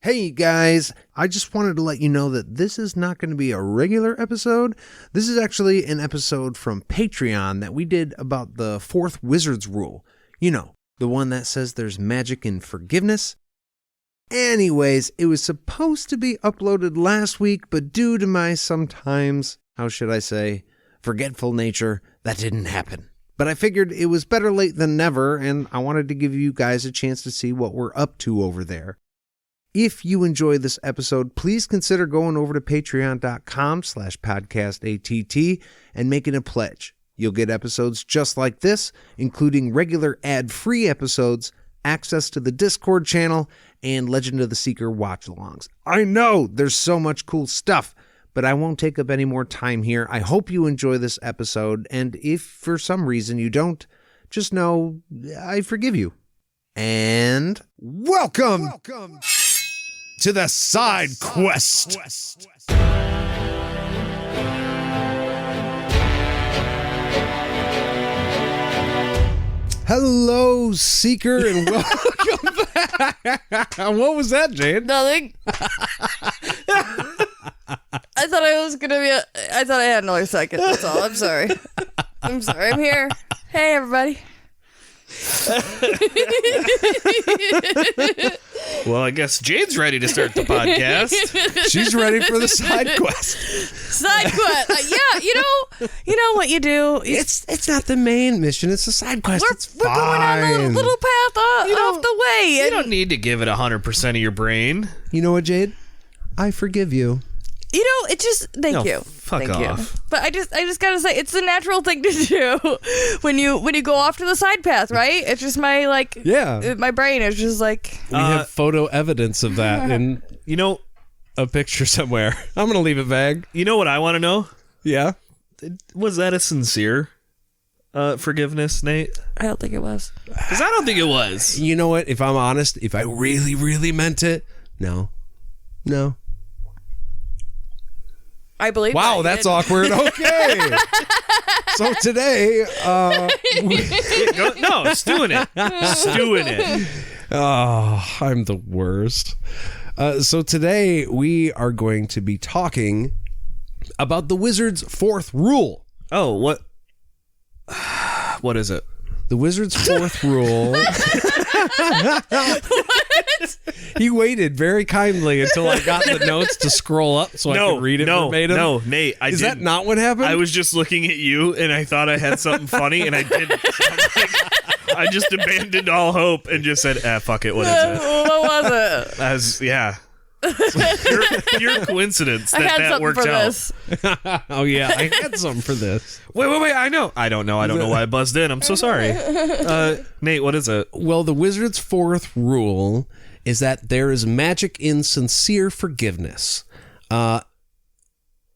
Hey guys, I just wanted to let you know that this is not going to be a regular episode. This is actually an episode from Patreon that we did about the fourth Wizard's Rule. You know, the one that says there's magic in forgiveness. Anyways, it was supposed to be uploaded last week, but due to my sometimes, how should I say, forgetful nature, that didn't happen. But I figured it was better late than never, and I wanted to give you guys a chance to see what we're up to over there. If you enjoyed this episode, please consider going over to patreon.com/podcastatt and making a pledge. You'll get episodes just like this, including regular ad-free episodes, access to the Discord channel, and Legend of the Seeker watch-alongs. I know there's so much cool stuff, but I won't take up any more time here. I hope you enjoy this episode, and if for some reason you don't, just know I forgive you. And welcome to the side quest. Hello, Seeker, and welcome back. What was that, Jade? Nothing. I thought I had another second. That's all. I'm sorry. I'm here. Hey, everybody. Well, I guess Jade's ready to start the podcast. She's ready for the side quest. Side quest. Yeah, you know what you do. It's not the main mission. It's the side quest. We're going on a little path off the way. You don't need to give it 100% of your brain. You know what, Jade? I forgive you. You know, it just thank you. Fuck Thank off. you. But I just gotta say, it's the natural thing to do when you go off to the side path, right? It's just my my brain is just like. We have photo evidence of that in a picture somewhere. I'm gonna leave it vague. You know what I want to know? Yeah. Was that a sincere forgiveness, Nate? I don't think it was. Because I don't think it was. You know what? If I'm honest, if I really, really meant it, no. I believe. Wow, that's awkward. Okay. So today, Stewing it. Oh, I'm the worst. So today we are going to be talking about the Wizard's fourth rule. Oh, what? What is it? The Wizard's fourth rule. What? He waited very kindly until I got the notes to scroll up so I could read it verbatim. No, Nate, Is that not what happened? I was just looking at you, and I thought I had something funny, and I didn't. I just abandoned all hope and just said, fuck it, what is it? What was it? Pure coincidence I had that something worked for out. this. Oh, yeah, I had something for this. Wait, I know. I don't know why I buzzed in. I'm so sorry. Nate, what is it? Well, the Wizard's fourth rule is that there is magic in sincere forgiveness. I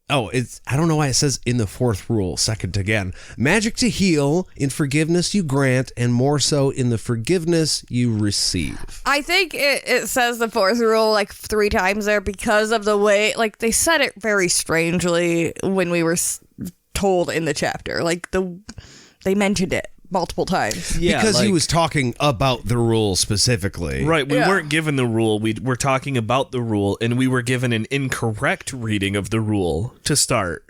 don't know why it says in the fourth rule. Second again. Magic to heal, in forgiveness you grant, and more so in the forgiveness you receive. I think it says the fourth rule like 3 times there because of the way, like, they said it very strangely when we were told in the chapter. Like, they mentioned it multiple times. Yeah, because he was talking about the rule specifically. Right, we weren't given the rule. We were talking about the rule, and we were given an incorrect reading of the rule to start.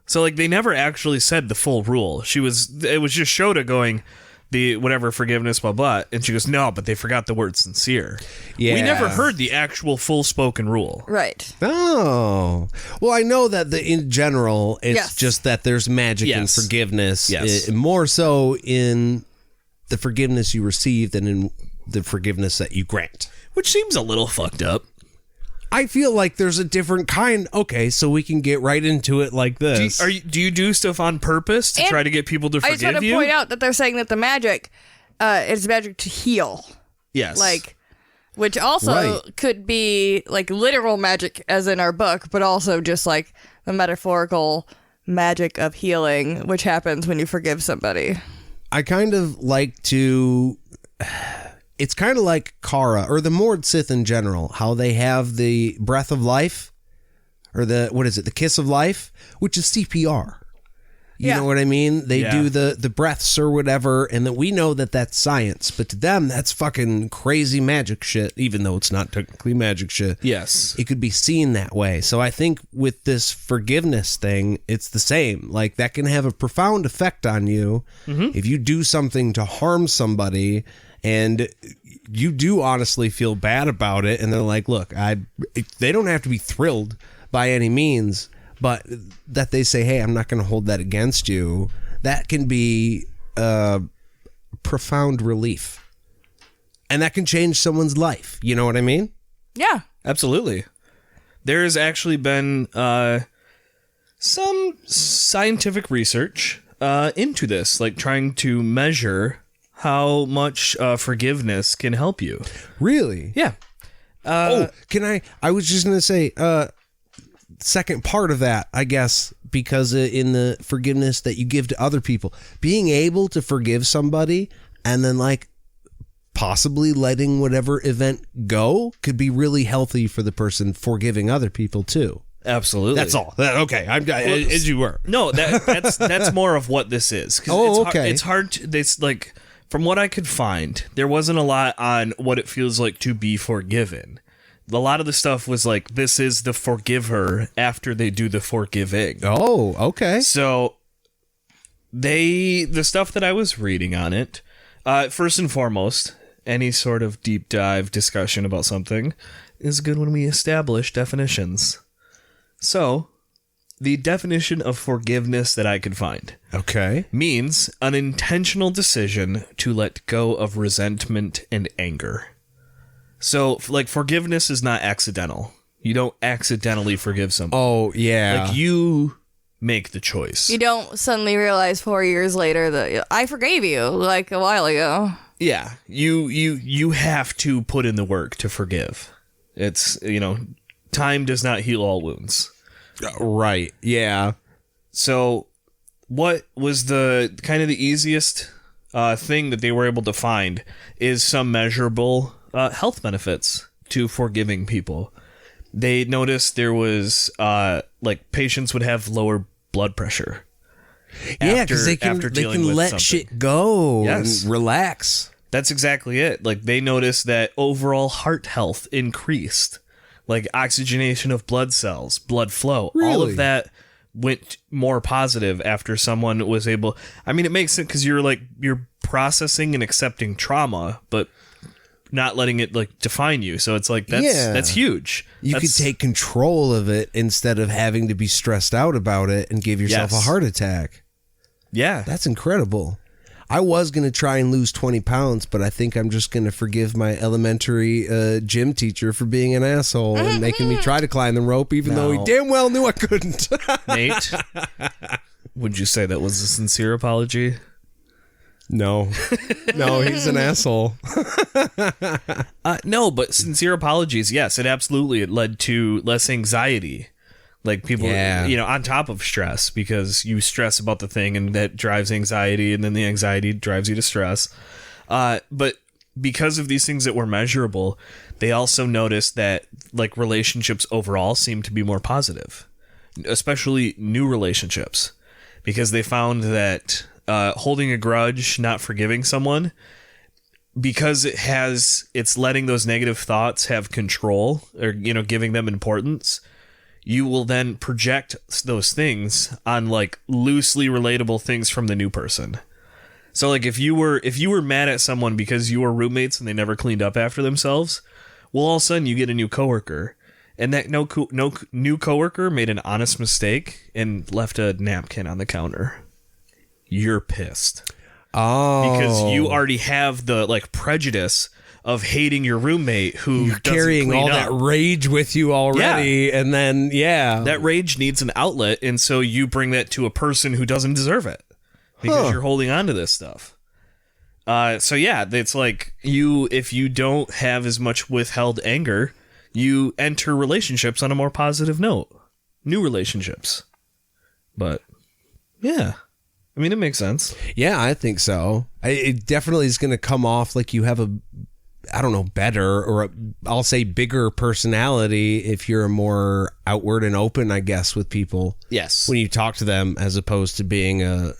So, like, they never actually said the full rule. It was just Shota going, the whatever forgiveness, blah, blah, and she goes, no, but they forgot the word sincere. Yeah. We never heard the actual full spoken rule. Right. Oh. Well, I know that in general, it's just that there's magic in forgiveness. Yes. More so in the forgiveness you receive than in the forgiveness that you grant. Which seems a little fucked up. I feel like there's a different kind. Okay, so we can get right into it like this. Do you do stuff on purpose to try to get people to forgive you? I just want to point out that they're saying that the magic is magic to heal. Yes. Like, which also could be like literal magic as in our book, but also just like the metaphorical magic of healing, which happens when you forgive somebody. I kind of like to... It's kind of like Kara, or the Mord Sith in general, how they have the breath of life, or the kiss of life, which is CPR. You Yeah. know what I mean? They Yeah. do the breaths or whatever, and that we know that that's science, but to them that's fucking crazy magic shit, even though it's not technically magic shit. Yes. It could be seen that way. So I think with this forgiveness thing, it's the same. Like, that can have a profound effect on you if you do something to harm somebody and you do honestly feel bad about it, and they're like, look, they don't have to be thrilled by any means, but that they say, hey, I'm not going to hold that against you, that can be profound relief. And that can change someone's life. You know what I mean? Yeah. Absolutely. There has actually been some scientific research into this, like trying to measure how much forgiveness can help you. Really? Yeah. I was just going to say, second part of that, I guess, because in the forgiveness that you give to other people, being able to forgive somebody and then like possibly letting whatever event go could be really healthy for the person forgiving other people too. Absolutely. That's all. Okay, I'm as you were. No, that's more of what this is. 'Cause Oh, it's okay. It's hard to, this, like, from what I could find, there wasn't a lot on what it feels like to be forgiven. A lot of the stuff was like, this is the forgiver after they do the forgiving. Oh, okay. So the stuff that I was reading on it, first and foremost, any sort of deep dive discussion about something is good when we establish definitions. So, the definition of forgiveness that I could find Okay. means an intentional decision to let go of resentment and anger. So, like, forgiveness is not accidental. You don't accidentally forgive someone. Oh, yeah. Like, you make the choice. You don't suddenly realize 4 years later that I forgave you like a while ago. Yeah, you have to put in the work to forgive. It's, time does not heal all wounds. Right. Yeah. So, what was the kind of the easiest thing that they were able to find is some measurable health benefits to forgiving people. They noticed there was like patients would have lower blood pressure. Yeah, because they after can dealing with let something. shit go Yes. and relax. That's exactly it. Like, they noticed that overall heart health increased. Like, oxygenation of blood cells, blood flow, all Really? of that went more positive after someone was able. I mean, it makes sense because you're processing and accepting trauma, but not letting it like define you. So it's like that's huge. You could take control of it instead of having to be stressed out about it and give yourself Yes. a heart attack. Yeah. That's incredible. I was going to try and lose 20 pounds, but I think I'm just going to forgive my elementary gym teacher for being an asshole and making me try to climb the rope, even though he No. damn well knew I couldn't. Nate, would you say that was a sincere apology? No, he's an asshole. No, but sincere apologies. Yes, it led to less anxiety. Like, people, Yeah. on top of stress, because you stress about the thing and that drives anxiety, and then the anxiety drives you to stress. But because of these things that were measurable, they also noticed that like relationships overall seem to be more positive, especially new relationships, because they found that holding a grudge, not forgiving someone, because it's letting those negative thoughts have control, or giving them importance, you will then project those things on like loosely relatable things from the new person. So like if you were mad at someone because you were roommates and they never cleaned up after themselves, well, all of a sudden you get a new coworker, and that new coworker made an honest mistake and left a napkin on the counter. You're pissed. Oh, Because you already have the like prejudice of hating your roommate who you're doesn't carrying clean all up. that rage with you already, and then That rage needs an outlet, and so you bring that to a person who doesn't deserve it because you're holding on to this stuff. So yeah, it's like if you don't have as much withheld anger, you enter relationships on a more positive note. New relationships. But yeah, I mean, it makes sense. Yeah, I think so. It definitely is going to come off like you have I don't know, better, or I'll say bigger personality if you're more outward and open, I guess, with people. Yes. When you talk to them, as opposed to being a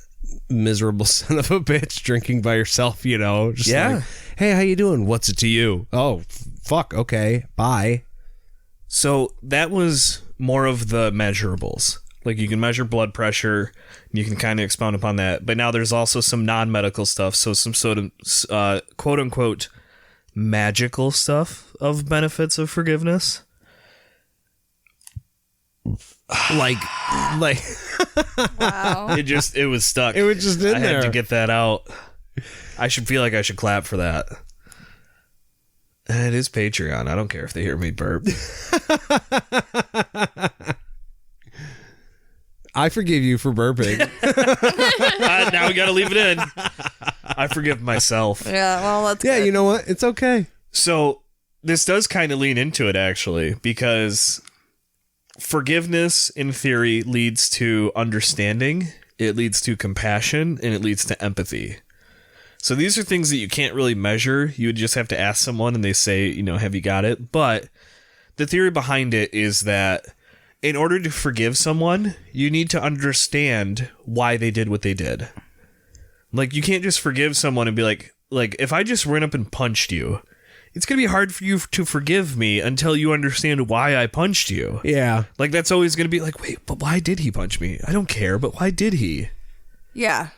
miserable son of a bitch drinking by yourself, just like, hey, how you doing? What's it to you? Oh, fuck. Okay. Bye. So that was more of the measurables. Like you can measure blood pressure, and you can kind of expound upon that. But now there's also some non-medical stuff. So some sort of quote unquote magical stuff of benefits of forgiveness. Like, Wow. it was stuck. It was just in I there. had to get that out. I should feel like I should clap for that. It is Patreon. I don't care if they hear me burp. I forgive you for burping. Now we got to leave it in. I forgive myself. Yeah, well, that's Yeah, good. you know what? It's okay. So this does kind of lean into it, actually, because forgiveness, in theory, leads to understanding, it leads to compassion, and it leads to empathy. So these are things that you can't really measure. You would just have to ask someone, and they say, have you got it? But the theory behind it is that in order to forgive someone, you need to understand why they did what they did. Like, you can't just forgive someone and be like, if I just ran up and punched you, it's going to be hard for you to forgive me until you understand why I punched you. Yeah. Like, that's always going to be like, wait, but why did he punch me? I don't care, but why did he? Yeah.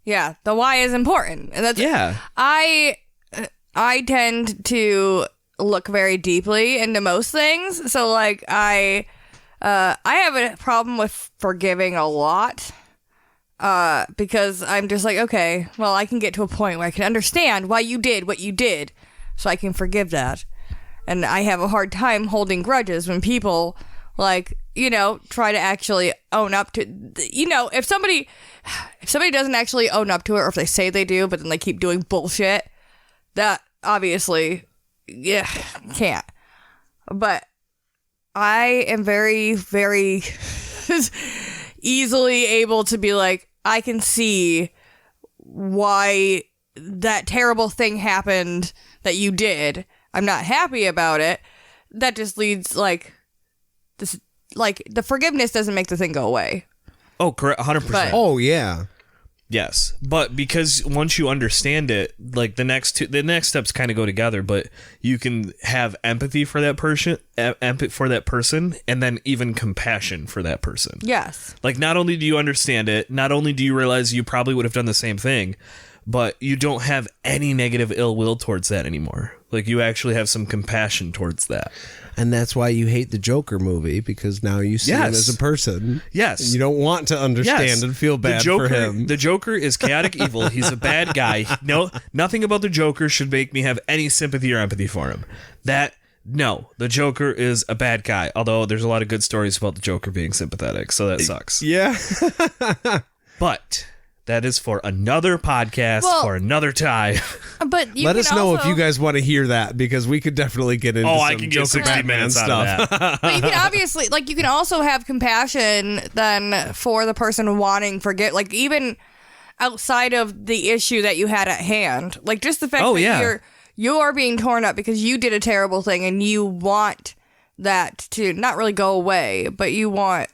Yeah, the why is important. And that's Yeah. I tend to look very deeply into most things. So like I have a problem with forgiving a lot. Because I'm just like, okay, well, I can get to a point where I can understand why you did what you did, so I can forgive that. And I have a hard time holding grudges when people, like, try to actually own up to, if somebody doesn't actually own up to it, or if they say they do, but then they keep doing bullshit, that obviously, yeah, can't. But I am very, very easily able to be like, I can see why that terrible thing happened that you did. I'm not happy about it. That just leads this, the forgiveness doesn't make the thing go away. Oh, correct. 100%. But- Oh, yeah. Yes, but because once you understand it, like the next steps kind of go together. But you can have empathy for that person, and then even compassion for that person. Yes. Like, not only do you understand it, not only do you realize you probably would have done the same thing, but you don't have any negative ill will towards that anymore. Like, you actually have some compassion towards that. And that's why you hate the Joker movie, because now you see him Yes. as a person. Yes. You don't want to understand Yes. and feel bad the Joker, for him. The Joker is chaotic evil. He's a bad guy. No, nothing about the Joker should make me have any sympathy or empathy for him. No, the Joker is a bad guy. Although there's a lot of good stories about the Joker being sympathetic, so that sucks. Yeah. But that is for another podcast, Well- for another time. But you Let can us know if also- you guys want to hear that, because we could definitely get into Oh, some I can get Joker 60 Batman minutes stuff. out of that. But you can obviously, you can also have compassion then for the person wanting even outside of the issue that you had at hand. Like, just the fact Oh, that yeah. you're being torn up because you did a terrible thing and you want that to not really go away, but you want,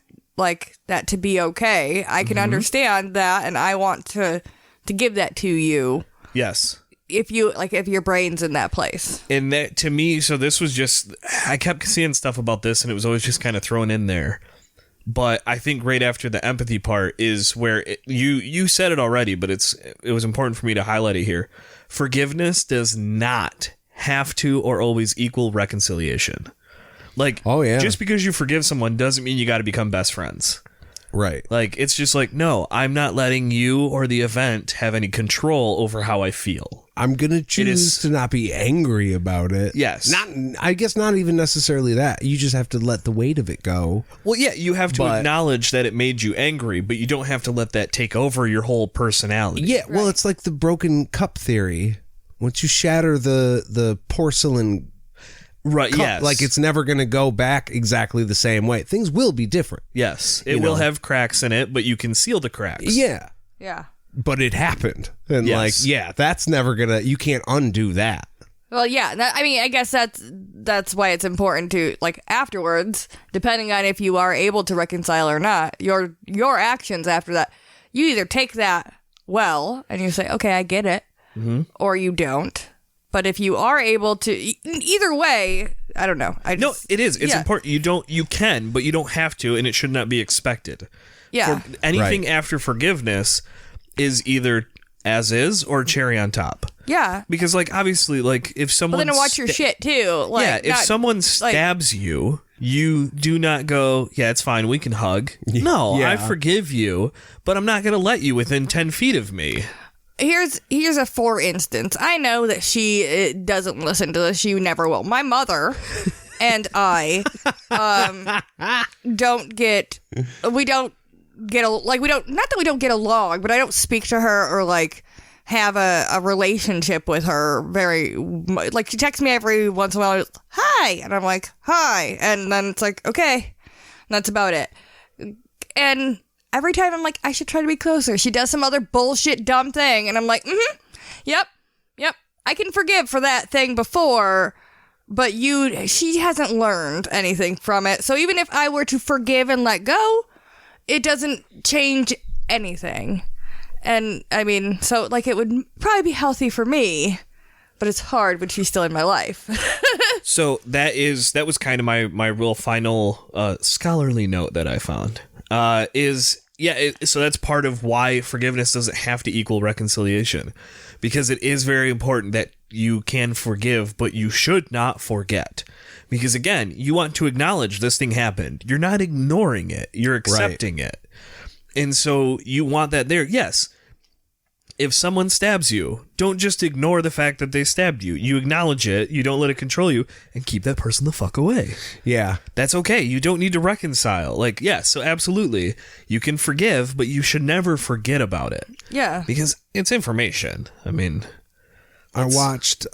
that to be okay. I can understand that, and I want to give that to you Yes. if your brain's in that place. And that, to me, so this was just, I kept seeing stuff about this, and it was always just kind of thrown in there. But I think right after the empathy part is where you said it already, but it was important for me to highlight it here. Forgiveness does not have to or always equal reconciliation. Oh, yeah. Just because you forgive someone doesn't mean you got to become best friends. Right. It's just no, I'm not letting you or the event have any control over how I feel. I'm going to choose is- to not be angry about it. Yes. I guess not even necessarily that. You just have to let the weight of it go. Well, yeah, you have to But- acknowledge that it made you angry, but you don't have to let that take over your whole personality. Yeah, well, it's like the broken cup theory. Once you shatter the porcelain Right, cup, yes. it's never going to go back exactly the same way. Things will be different. Yes, it You will know. have cracks in it, but you can seal the cracks. Yeah, Yeah. but it happened. And Yes. that's never going to, you can't undo that. Well, yeah. I guess that's why it's important to, like, afterwards, depending on if you are able to reconcile or not, your actions after that, you either take that well and you say, okay, I get it, or you don't. But if you are able to, either way, I don't know. No, it is. It's important. You can, but you don't have to, and it should not be expected. Yeah. For anything after forgiveness is either as is or cherry on top. Yeah. Because, like, obviously, like, if someone... But then watch your shit, too. Like, if someone stabs you, you do not go, yeah, it's fine, we can hug. No, I forgive you, but I'm not going to let you within 10 feet of me. Here's a for instance. I know that she doesn't listen to this. She never will. My mother and I don't get... We don't get... Like, we don't... Not that we don't get along, but I don't speak to her or, like... have a relationship with her very, like, she texts me every once in a while, hi, and I'm like, hi, and then it's like, okay, and that's about it. And every time I'm like, I should try to be closer, she does some other bullshit dumb thing, and I'm like, yep, I can forgive for that thing before, but she hasn't learned anything from it, so even if I were to forgive and let go, it doesn't change anything. And, I mean, so, like, it would probably be healthy for me, but it's hard when she's still in my life. So that was kind of my real final scholarly note that I found. So that's part of why forgiveness doesn't have to equal reconciliation. Because it is very important that you can forgive, but you should not forget. Because, again, you want to acknowledge this thing happened. You're not ignoring it. You're accepting it. And so you want that there. Yes, if someone stabs you, don't just ignore the fact that they stabbed you. You acknowledge it, you don't let it control you, and keep that person the fuck away. Yeah. That's okay. You don't need to reconcile. Like, yes, so absolutely. You can forgive, but you should never forget about it. Yeah. Because it's information. I mean... I watched,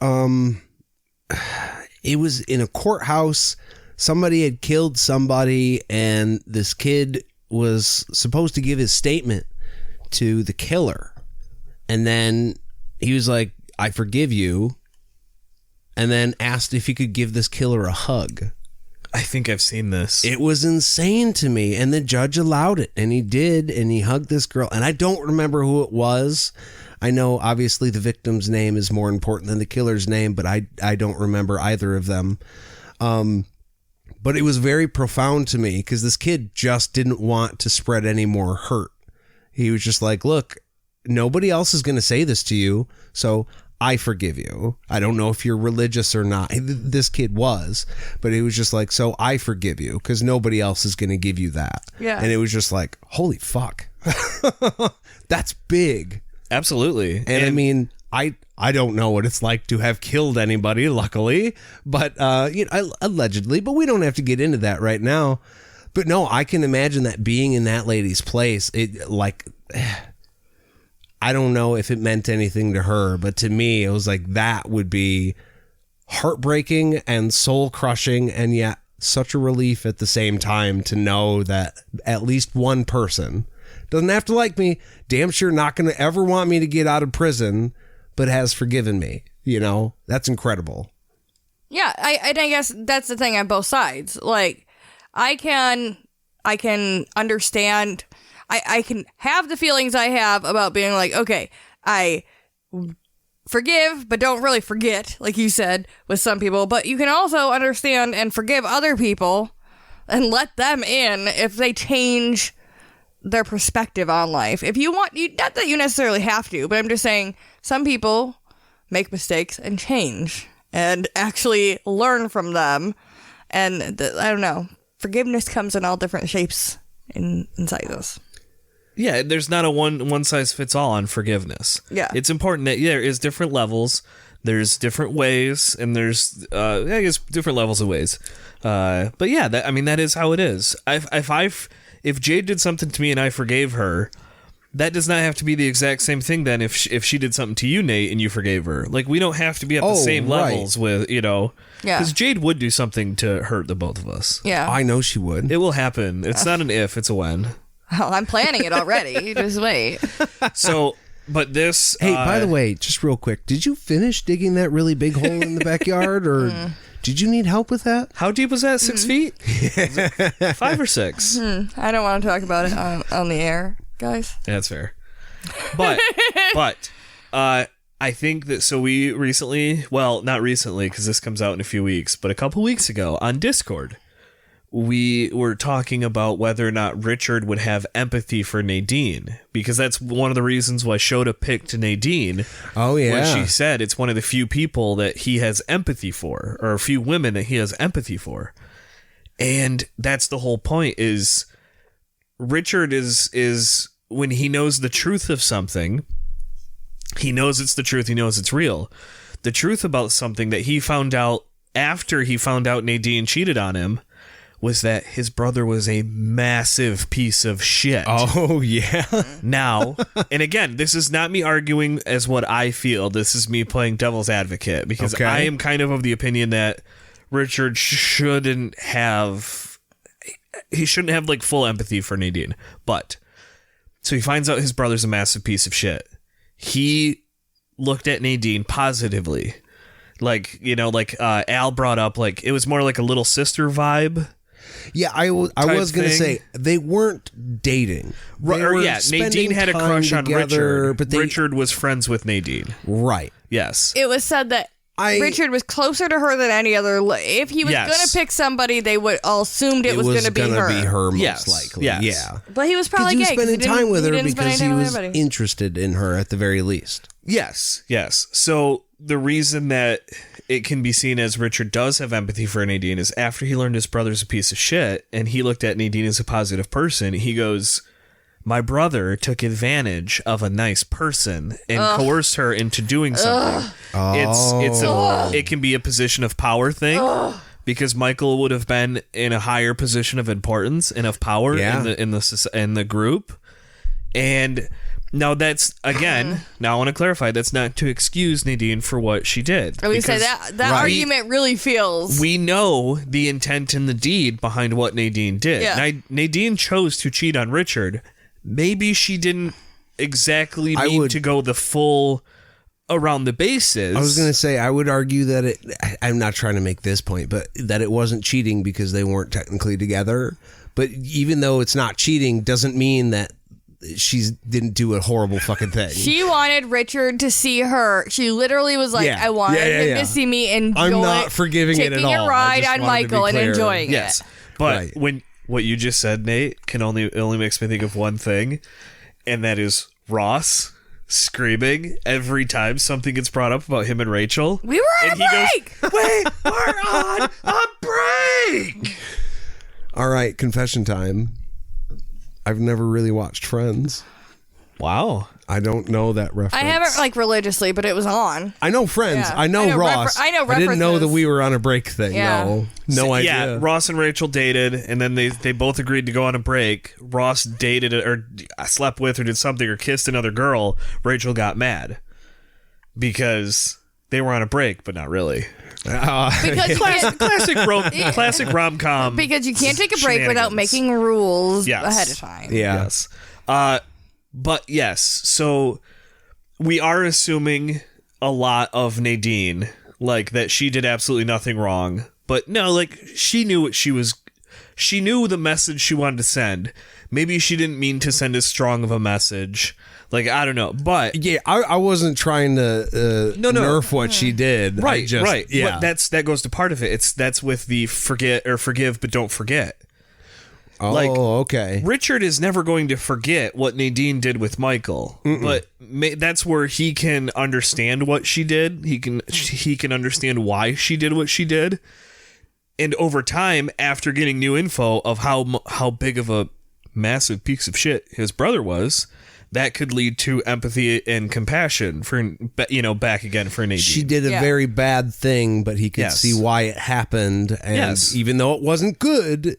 it was in a courthouse. Somebody had killed somebody, and this kid was supposed to give his statement to the killer. And then he was like, I forgive you. And then asked if he could give this killer a hug. I think I've seen this. It was insane to me. And the judge allowed it. And he did. And he hugged this girl. And I don't remember who it was. I know, obviously, the victim's name is more important than the killer's name. But I don't remember either of them. But it was very profound to me. Because this kid just didn't want to spread any more hurt. He was just like, look, nobody else is going to say this to you, so I forgive you. I don't know if you're religious or not. This kid was, but it was just like, so I forgive you because nobody else is going to give you that. Yeah. And it was just like, holy fuck. That's big. Absolutely. And I mean, I don't know what it's like to have killed anybody, luckily, but allegedly, but we don't have to get into that right now. But no, I can imagine that being in that lady's place, I don't know if it meant anything to her, but to me, it was like that would be heartbreaking and soul crushing, and yet such a relief at the same time to know that at least one person doesn't have to like me, damn sure not going to ever want me to get out of prison, but has forgiven me. You know, that's incredible. Yeah, I guess that's the thing on both sides. Like, I can understand. I can have the feelings I have about being like, okay, I forgive, but don't really forget, like you said, with some people. But you can also understand and forgive other people and let them in if they change their perspective on life. If you want, not that you necessarily have to, but I'm just saying some people make mistakes and change and actually learn from them. And I don't know, forgiveness comes in all different shapes and sizes. Yeah, there's not a one size fits all on forgiveness. Yeah. It's important that there is different levels, there's different ways, and there's I guess different levels of ways. But yeah, that is how it is. If Jade did something to me and I forgave her, that does not have to be the exact same thing then if she did something to you, Nate, and you forgave her. Like, we don't have to be at the same levels with, Yeah. Because Jade would do something to hurt the both of us. Yeah. I know she would. It will happen. It's not an if, it's a when. Oh, I'm planning it already. Just wait. So But this. Hey, by the way, just real quick, did you finish digging that really big hole in the backyard, or did you need help with that? how deep was that? 6 feet? Was it 5 or 6? I don't want to talk about it on the air, guys. That's fair. But I think that we recently, well, not recently because this comes out in a few weeks, but a couple weeks ago on Discord, we were talking about whether or not Richard would have empathy for Nadine, because that's one of the reasons why Shota picked Nadine. Oh, yeah. When she said it's one of the few people that he has empathy for, or a few women that he has empathy for. And that's the whole point, is Richard is when he knows the truth of something, he knows it's the truth, he knows it's real. The truth about something that he found out after he found out Nadine cheated on him was that his brother was a massive piece of shit. Oh, yeah. Now, and again, this is not me arguing as what I feel. This is me playing devil's advocate, because Okay. I am kind of the opinion that Richard shouldn't have like full empathy for Nadine. But so he finds out his brother's a massive piece of shit. He looked at Nadine positively. Like, Al brought up, like, it was more like a little sister vibe. Yeah, I was going to thing. say, they weren't dating. They Or, were yeah, Nadine spending had a time crush on together, Richard, but Richard was friends with Nadine. Right. Yes. It was said that Richard was closer to her than any other. If he was Yes. going to pick somebody, they would all assumed it was going to be gonna her. be her most Yes. likely. Yes. Yeah. But he was Because probably he was gay. 'cause spending didn't- time with her didn't spend because any he time with was anybody. interested in her at the very least. Yes. So the reason that it can be seen as Richard does have empathy for Nadine is after he learned his brother's a piece of shit and he looked at Nadine as a positive person, he goes, my brother took advantage of a nice person and coerced her into doing something. It can be a position of power thing. Because Michael would have been in a higher position of importance and of power in the group. And now that's, again, now I want to clarify, that's not to excuse Nadine for what she did. I would say Because that argument really feels. we know the intent and the deed behind what Nadine did. Yeah. Nadine chose to cheat on Richard. Maybe she didn't exactly mean to go the full around the bases. I was going to say, I would argue that I'm not trying to make this point, but that it wasn't cheating because they weren't technically together. But even though it's not cheating, doesn't mean that she didn't do a horrible fucking thing. She wanted Richard to see her. She literally was like, I wanted him to see me enjoy. I'm not forgiving it at all. Taking a I ride just on wanted to be Michael and clear. enjoying Yes. it. But Right. when what you just said, Nate, it only makes me think of one thing, and that is Ross screaming every time something gets brought up about him and Rachel. We were on and a break. Goes, wait, we're on a break. All right, confession time. I've never really watched Friends. Wow. I don't know that reference. I haven't like religiously, but it was on. I know Friends. Yeah. I know Ross. I know I didn't know that references. we were on a break thing. Yeah. No idea. Yeah, Ross and Rachel dated, and then they both agreed to go on a break. Ross dated or slept with or did something or kissed another girl. Rachel got mad because they were on a break, but not really. Because you can't, Classic rom-com. because you can't take a break without shenanigans. making rules Yes. ahead of time. Yeah. Yes. But yes, so we are assuming a lot of Nadine, like that she did absolutely nothing wrong. But no, like she knew what she knew the message she wanted to send. Maybe she didn't mean to send as strong of a message. Like, I don't know. But Yeah, I wasn't trying to nerf what she did. right. Yeah. But that goes to part of it. That's with the forgive but don't forget. like, okay. Richard is never going to forget what Nadine did with Michael, but that's where he can understand what she did. He can understand why she did what she did, and over time, after getting new info of how big of a massive piece of shit his brother was, that could lead to empathy and compassion for back again for Nadine. She did a very bad thing, but he could Yes. see why it happened, and Yes. even though it wasn't good,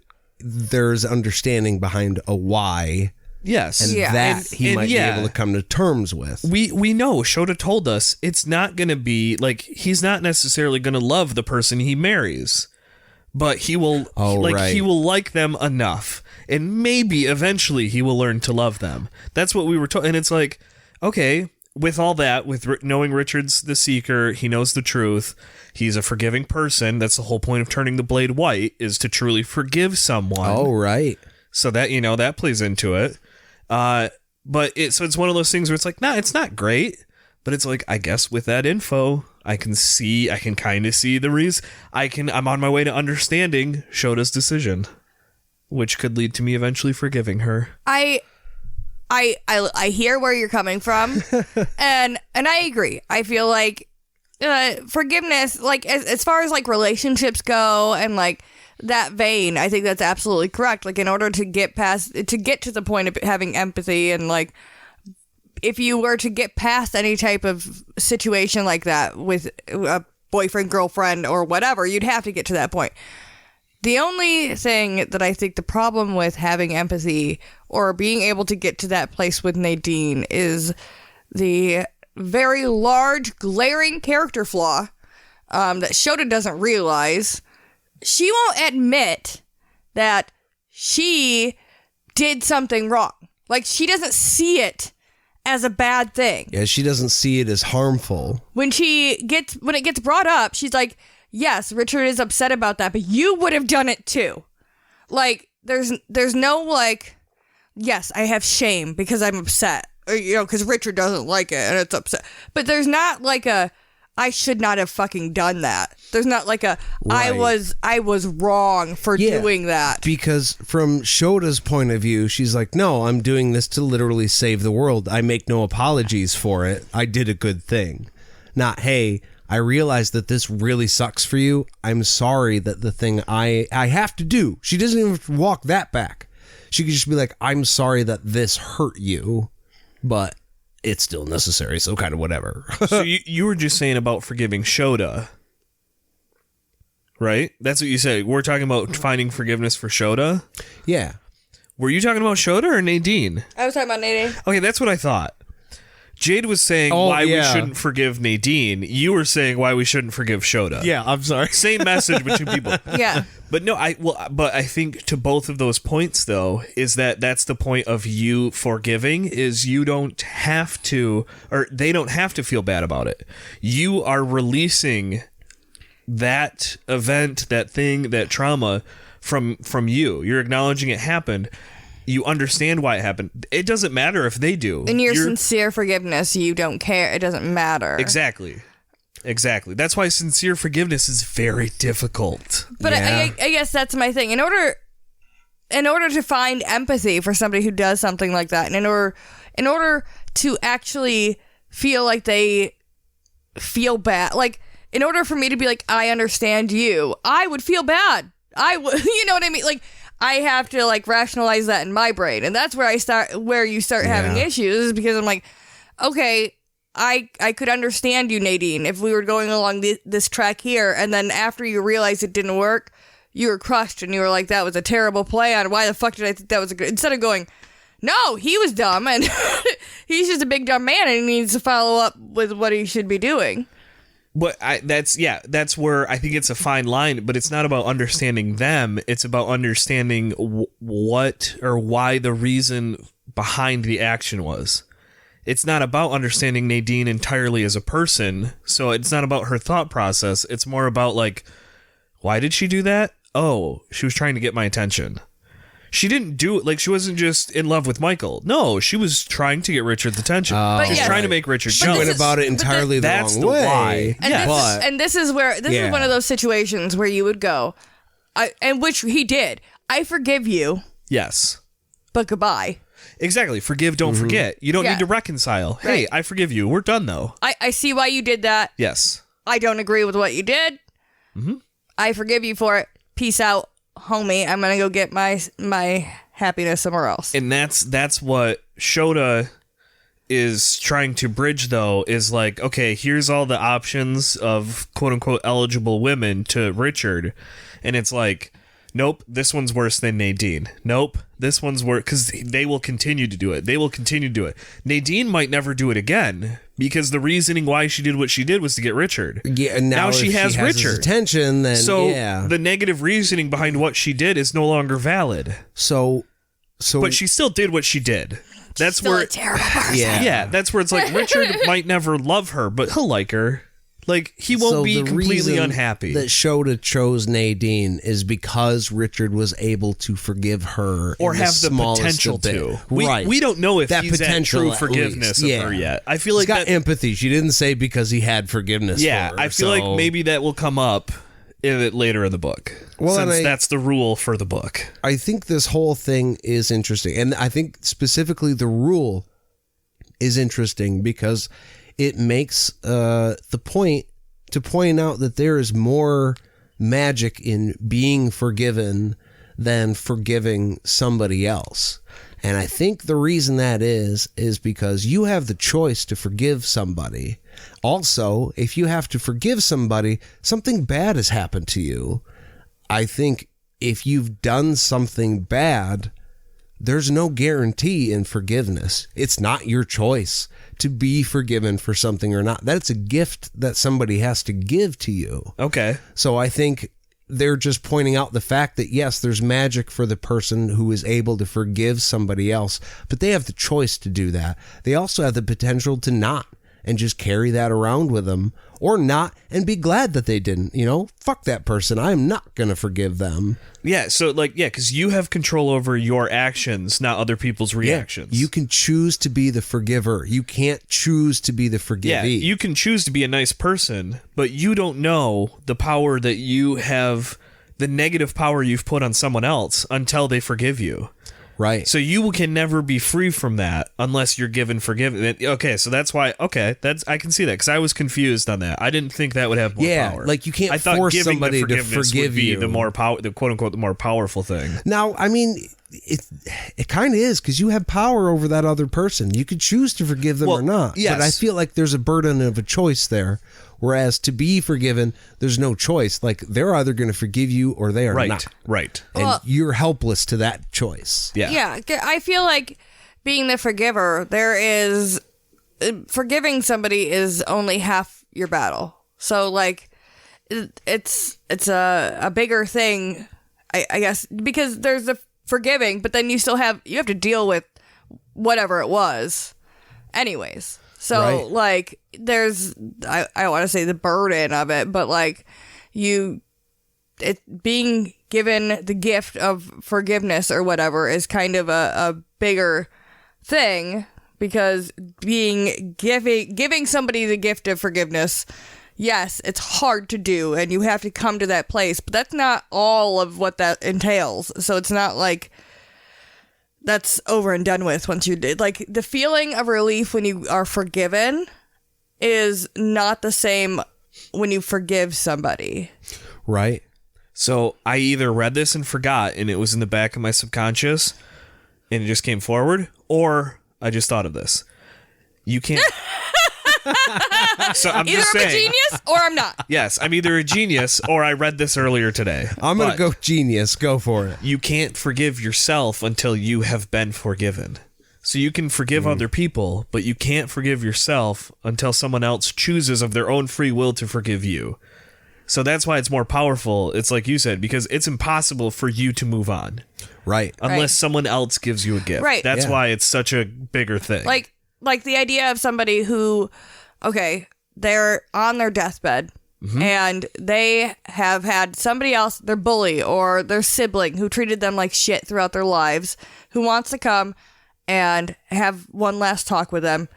there's understanding behind a why, Yes, and that he might be able to come to terms with. We know Shota told us it's not going to be like he's not necessarily going to love the person he marries, but he will he will like them enough, and maybe eventually he will learn to love them. That's what we were told, and it's like, okay, with all that, knowing Richard's the Seeker, he knows the truth. He's a forgiving person. That's the whole point of turning the blade white, is to truly forgive someone. Oh, right. So that, that plays into it. But it's one of those things where it's like, nah, it's not great. But it's like, I guess with that info, I can kind of see the reason. I'm on my way to understanding Shota's decision, which could lead to me eventually forgiving her. I hear where you're coming from, and I agree. I feel like forgiveness, like as far as like relationships go, and like that vein, I think that's absolutely correct. Like in order to get to the point of having empathy, and like if you were to get past any type of situation like that with a boyfriend, girlfriend, or whatever, you'd have to get to that point. The only thing that I think the problem with having empathy or being able to get to that place with Nadine is the very large, glaring character flaw that Shota doesn't realize. She won't admit that she did something wrong. Like, she doesn't see it as a bad thing. Yeah, she doesn't see it as harmful. When it gets brought up, she's like, yes, Richard is upset about that, but you would have done it too. Like, there's no like, yes, I have shame because I'm upset, or, because Richard doesn't like it and it's upset. But there's not like I should not have fucking done that. There's not like Right. I was wrong for doing that. Because from Shota's point of view, she's like, no, I'm doing this to literally save the world. I make no apologies for it. I did a good thing. Not, hey, I realize that this really sucks for you. I'm sorry that the thing I have to do. She doesn't even have to walk that back. She could just be like, I'm sorry that this hurt you, but it's still necessary, so kind of whatever. So you were just saying about forgiving Shota, right? That's what you said. We're talking about finding forgiveness for Shota. Yeah. Were you talking about Shota or Nadine? I was talking about Nadine. Okay, that's what I thought. Jade was saying why we shouldn't forgive Nadine. You were saying why we shouldn't forgive Shota. Yeah, I'm sorry. Same message but two people. Yeah. But no, I think to both of those points though is that's the point of you forgiving, is you don't have to, or they don't have to feel bad about it. You are releasing that event, that thing, that trauma from you. You're acknowledging it happened. You understand why it happened. It doesn't matter if they do. In your sincere forgiveness, you don't care. It doesn't matter. Exactly. That's why sincere forgiveness is very difficult. But I guess that's my thing. In order to find empathy for somebody who does something like that, and in order to actually feel like they feel bad, like in order for me to be like, I understand you, I would feel bad. I would, you know what I mean? Like, I have to like rationalize that in my brain, and that's where you start having issues, is because I'm like, okay, I could understand you, Nadine, if we were going along this track here, and then after you realized it didn't work, you were crushed, and you were like, that was a terrible plan. Why the fuck did I think that was a good? Instead of going, no, he was dumb, and he's just a big dumb man, and he needs to follow up with what he should be doing. But that's where I think it's a fine line, but it's not about understanding them. It's about understanding what or why the reason behind the action was. It's not about understanding Nadine entirely as a person. So it's not about her thought process. It's more about like, why did she do that? Oh, she was trying to get my attention. She didn't do it, like, she wasn't just in love with Michael. No, she was trying to get Richard's attention. She's trying to make Richard She jealous. went about it entirely the wrong way. And this is one of those situations where you would go, and which he did. I forgive you. Yes. But goodbye. Exactly. Forgive, don't forget. You don't need to reconcile. Hey, Right. I forgive you. We're done, though. I see why you did that. Yes. I don't agree with what you did. Mm-hmm. I forgive you for it. Peace out, homie. I'm gonna go get my happiness somewhere else. And that's what Shota is trying to bridge, though, is like, okay, here's all the options of quote-unquote eligible women to Richard. And it's like, nope, this one's worse than Nadine. Nope, this one's worse, because they will continue to do it. They will continue to do it. Nadine might never do it again, because the reasoning why she did what she did was to get Richard. Yeah, and now she has his Richard. attention, then So yeah. the negative reasoning behind what she did is no longer valid. So But she still did what she did. That's Still where a terrible person. yeah, that's where it's like Richard might never love her, but he'll like her. Like he won't So be the completely reason unhappy. that Shota chose Nadine is because Richard was able to forgive her, or in have the smallest potential of bit. to. Right. We don't know if That he's at potential true at forgiveness least. of her Yeah. yet. I feel He's like got that, empathy. She didn't say because he had forgiveness. yeah, for her, I feel like so- maybe that will come up in it later in the book. Well, and since I- that's the rule for the book. I think this whole thing is interesting. And I think specifically the rule is interesting because it makes the point to point out that there is more magic in being forgiven than forgiving somebody else. And I think the reason that is because you have the choice to forgive somebody. Also, if you have to forgive somebody, something bad has happened to you. I think if you've done something bad, there's no guarantee in forgiveness. It's not your choice to be forgiven for something or not. That's a gift that somebody has to give to you. Okay. So I think they're just pointing out the fact that, yes, there's magic for the person who is able to forgive somebody else, but they have the choice to do that. They also have the potential to not and just carry that around with them, or not and be glad that they didn't. You know, fuck that person. I'm not going to forgive them. Yeah, so like, yeah, because you have control over your actions, not other people's reactions. You can choose to be the forgiver. You can't choose to be the forgivee. Yeah, you can choose to be a nice person, but you don't know the power that you have, the negative power you've put on someone else until they forgive you. Right. So you can never be free from that unless you're given forgiveness. Okay, so that's why. Okay, that's I can see that because I was confused on that. I didn't think that would have more power. like you can't I thought force giving somebody the to forgiveness forgive would be you. the more power, the quote unquote, the more powerful thing. Now, I mean, it kind of is because you have power over that other person. You could choose to forgive them Well, or not. yes. But I feel like there's a burden of a choice there. Whereas to be forgiven, there's no choice. Like they're either going to forgive you or they are Right, not. right. And Well- you're helpless to that choice. Yeah. Yeah, I feel like being the forgiver, there is forgiving somebody is only half your battle. So like it's a bigger thing, I guess, because there's the forgiving, but then you have to deal with whatever it was anyways. So Right. like there's I don't want to say the burden of it, but like being given the gift of forgiveness or whatever is kind of a bigger thing, because giving somebody the gift of forgiveness, yes, it's hard to do and you have to come to that place, but that's not all of what that entails. So it's not like that's over and done with once you did. Like the feeling of relief when you are forgiven is not the same when you forgive somebody. Right. So I either read this and forgot, and it was in the back of my subconscious, and it just came forward, or I just thought of this. You can't. So I'm Either just I'm a saying. genius or I'm not. Yes, I'm either a genius or I read this earlier today. I'm going to But go genius. Go for it. You can't forgive yourself until you have been forgiven. So you can forgive other people, but you can't forgive yourself until someone else chooses of their own free will to forgive you. So that's why it's more powerful. It's like you said, because it's impossible for you to move on Right. unless Right. someone else gives you a gift. Right. That's Yeah. why it's such a bigger thing. Like the idea of somebody who, okay, they're on their deathbed and they have had somebody else, their bully or their sibling who treated them like shit throughout their lives, who wants to come and have one last talk with them,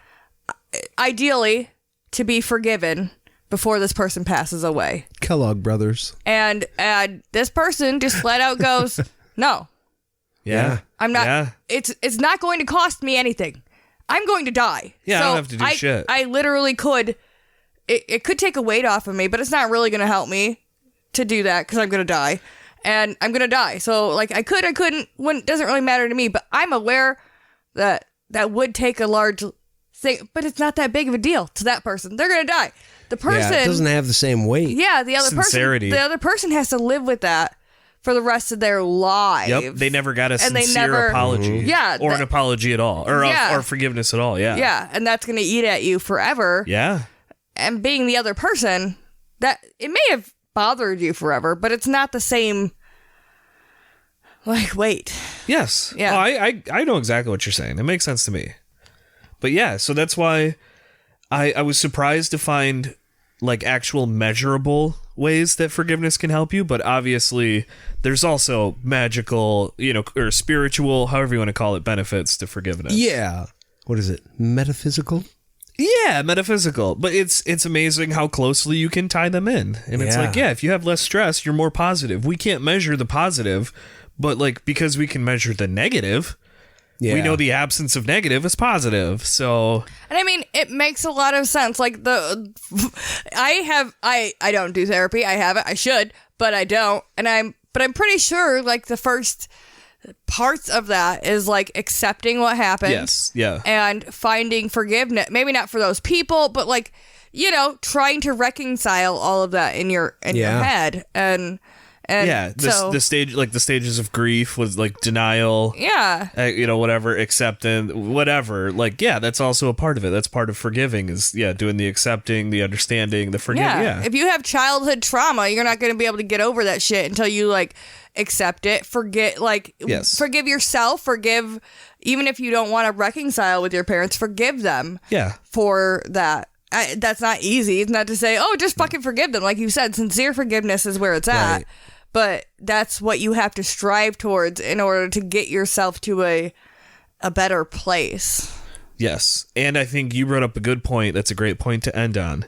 ideally to be forgiven before this person passes away. Kellogg Brothers. And this person just flat out goes, no, yeah. I'm not. Yeah. It's not going to cost me anything. I'm going to die. Yeah, I so don't have to do shit. I literally could. It could take a weight off of me, but it's not really going to help me to do that because I'm going to die, and I'm going to die. So like I couldn't. When doesn't really matter to me. But I'm aware that would take a large thing, but it's not that big of a deal to that person. They're going to die. The person Yeah, it doesn't have the same weight. Yeah, the other Sincerity. person. The other person has to live with that for the rest of their lives. Yep. They never got a And they sincere never- apology. Yeah, Or an that- apology at all. Or, Yeah. or forgiveness at all. Yeah. Yeah, and that's going to eat at you forever. Yeah. And being the other person, that it may have bothered you forever, but it's not the same. Like, wait, Yes. Yeah. Oh, I know exactly what you're saying. It makes sense to me. But yeah, so that's why I was surprised to find like actual measurable ways that forgiveness can help you, but obviously there's also magical, or spiritual, however you want to call it, benefits to forgiveness. Yeah. What is it? Metaphysical? Yeah, metaphysical. But it's amazing how closely you can tie them in. And it's like, if you have less stress, you're more positive. We can't measure the positive, but like because we can measure the negative, we know the absence of negative is positive. So, And I mean, it makes a lot of sense. Like I don't do therapy. I have it. I should, but I don't. But I'm pretty sure like the first parts of that is like accepting what happened. yes, yeah. And finding forgiveness. Maybe not for those people, but like, trying to reconcile all of that in your head. And Yeah, so, the stages of grief was like denial, whatever, acceptance, whatever. Like, that's also a part of it. That's part of forgiving is, doing the accepting, the understanding, the forgiving. Yeah. If you have childhood trauma, you're not going to be able to get over that shit until you like accept it, forgive yourself, even if you don't want to reconcile with your parents, forgive them for that. That's not easy. It's not to say, just fucking forgive them. Like you said, sincere forgiveness is where it's at. Right. But that's what you have to strive towards in order to get yourself to a better place. Yes. And I think you brought up a good point. That's a great point to end on.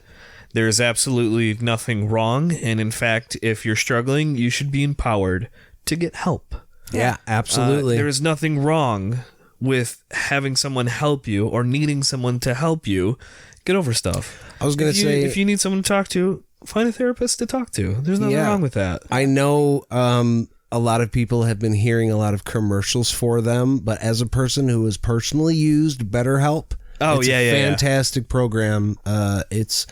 There is absolutely nothing wrong. And in fact, if you're struggling, you should be empowered to get help. Yeah, absolutely. There is nothing wrong with having someone help you or needing someone to help you get over stuff. I was going to say, if you need someone to talk to, find a therapist to talk to. There's nothing wrong with that. I know a lot of people have been hearing a lot of commercials for them, but as a person who has personally used BetterHelp, it's a fantastic program. It's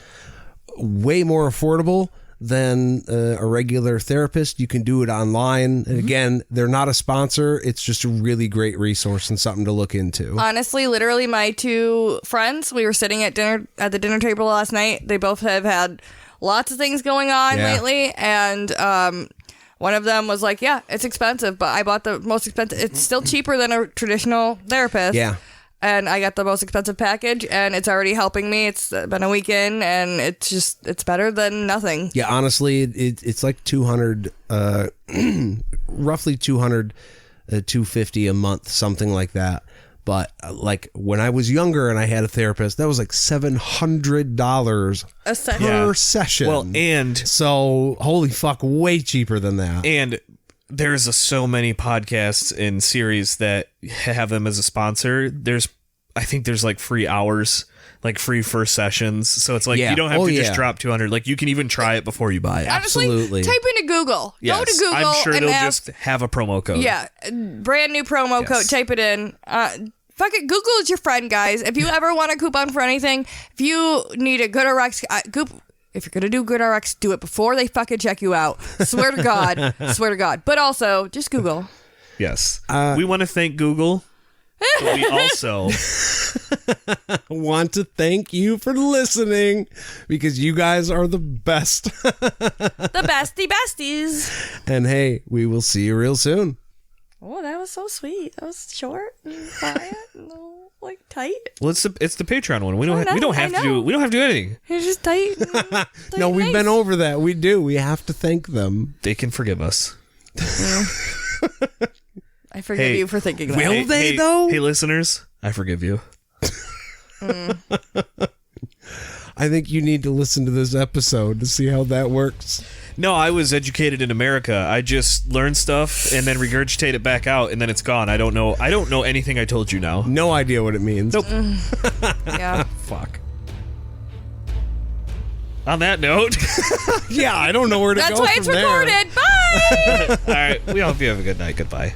way more affordable than a regular therapist. You can do it online. And again, they're not a sponsor. It's just a really great resource and something to look into. Honestly, literally my two friends, we were sitting at the dinner table last night. They both have had lots of things going on lately, and one of them was like, it's expensive, but I bought the most expensive. It's still cheaper than a traditional therapist. Yeah. And I got the most expensive package, and it's already helping me. It's been a weekend, and it's better than nothing. Yeah, honestly, it's like 200, roughly 200, 250 a month, something like that. But like when I was younger and I had a therapist, that was like $700 A session. per session. Well, and so holy fuck, way cheaper than that. And there's so many podcasts and series that have them as a sponsor. I think there's like free hours, like free first sessions. So it's like you don't have to just drop 200. Like you can even try it before you buy it. Honestly, Absolutely. type into Google. Yes, Go to Google. I'm sure and they'll just have a promo code. Yeah, brand new promo code. Type it in. Fuck it. Google is your friend, guys. If you ever want a coupon for anything, if you need a GoodRx, if you're gonna do GoodRx, do it before they fucking check you out. Swear to God. Swear to God. But also, just Google. Yes. We want to thank Google. But we also want to thank you for listening because you guys are the best. The besties. And hey, we will see you real soon. Oh, that was so sweet. That was short and quiet and like tight. well, it's the Patreon one. We don't have to do anything. It's just tight. No, we've been over that. We do. We have to thank them. They can forgive us. I forgive you for thinking that. Will they, though? Hey, listeners, I forgive you. I think you need to listen to this episode to see how that works. No, I was educated in America. I just learn stuff and then regurgitate it back out, and then it's gone. I don't know anything I told you now. No idea what it means. Nope. Yeah. Fuck. On that note, Yeah, I don't know where to That's go why from it's there. recorded. Bye. all right. We hope you have a good night. Goodbye.